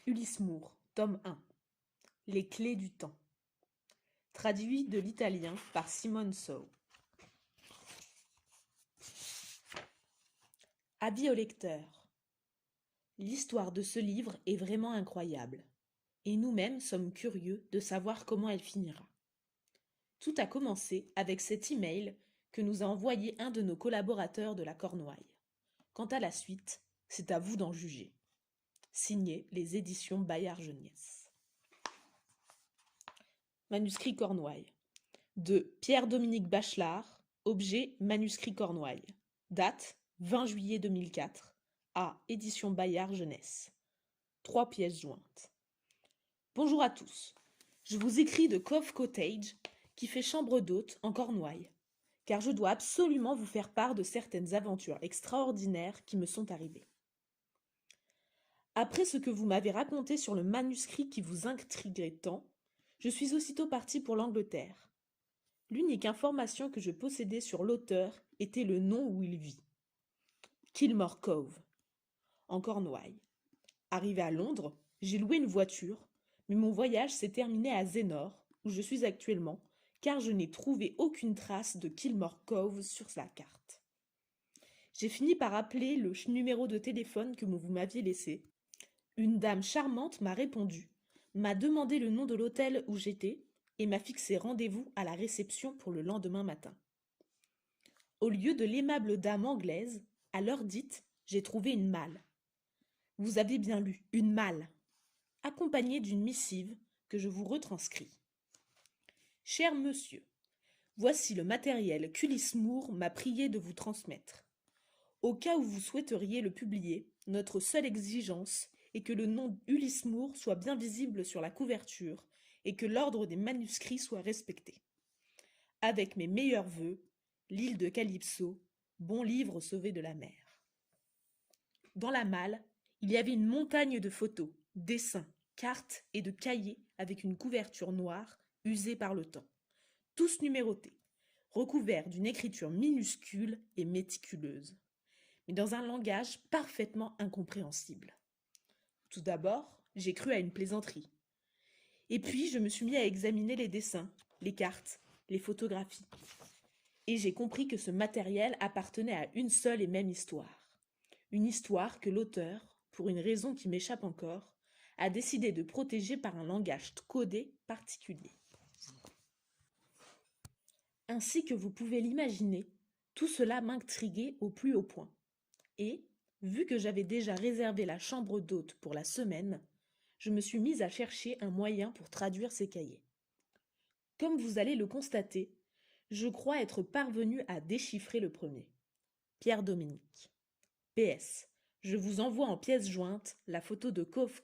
Ulysse Moore, tome 1. Les clés du temps. Traduit de l'italien par Simone Sow. Avis au lecteur. L'histoire de ce livre est vraiment incroyable, et nous-mêmes sommes curieux de savoir comment elle finira. Tout a commencé avec cet email que nous a envoyé un de nos collaborateurs de la Cornouaille. Quant à la suite, c'est à vous d'en juger. Signé les éditions Bayard Jeunesse. Manuscrit Cornouaille. De Pierre-Dominique Bachelard, objet manuscrit Cornouaille. Date 20 juillet 2004, à Éditions Bayard Jeunesse. 3 pièces jointes. Bonjour à tous. Je vous écris de Cove Cottage, qui fait chambre d'hôte en Cornouaille, car je dois absolument vous faire part de certaines aventures extraordinaires qui me sont arrivées. Après ce que vous m'avez raconté sur le manuscrit qui vous intriguait tant, je suis aussitôt parti pour l'Angleterre. L'unique information que je possédais sur l'auteur était le nom où il vit. Kilmore Cove, en Cornouailles. Arrivé à Londres, j'ai loué une voiture, mais mon voyage s'est terminé à Zénore, où je suis actuellement, car je n'ai trouvé aucune trace de Kilmore Cove sur la carte. J'ai fini par appeler le numéro de téléphone que vous m'aviez laissé. Une dame charmante m'a répondu, m'a demandé le nom de l'hôtel où j'étais et m'a fixé rendez-vous à la réception pour le lendemain matin. Au lieu de l'aimable dame anglaise, à l'heure dite, j'ai trouvé une malle. Vous avez bien lu, une malle, accompagnée d'une missive que je vous retranscris. Cher monsieur, voici le matériel qu'Ulysse Moore m'a prié de vous transmettre. Au cas où vous souhaiteriez le publier, notre seule exigence est que le nom Ulysse Moore soit bien visible sur la couverture et que l'ordre des manuscrits soit respecté. Avec mes meilleurs vœux, l'île de Calypso, bon livre sauvé de la mer. Dans la malle, il y avait une montagne de photos, dessins, cartes et de cahiers avec une couverture noire usée par le temps, tous numérotés, recouverts d'une écriture minuscule et méticuleuse, mais dans un langage parfaitement incompréhensible. Tout d'abord, j'ai cru à une plaisanterie. Et puis, je me suis mis à examiner les dessins, les cartes, les photographies. Et j'ai compris que ce matériel appartenait à une seule et même histoire. Une histoire que l'auteur, pour une raison qui m'échappe encore, a décidé de protéger par un langage codé particulier. Ainsi que vous pouvez l'imaginer, tout cela m'intriguait au plus haut point. Et, vu que j'avais déjà réservé la chambre d'hôte pour la semaine, je me suis mise à chercher un moyen pour traduire ces cahiers. Comme vous allez le constater, je crois être parvenue à déchiffrer le premier. Pierre-Dominique. PS. Je vous envoie en pièces jointes la photo de Cove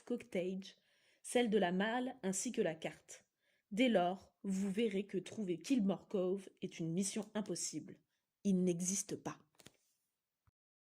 Cottage, celle de la malle ainsi que la carte. Dès lors, vous verrez que trouver Kilmore Cove est une mission impossible. Il n'existe pas.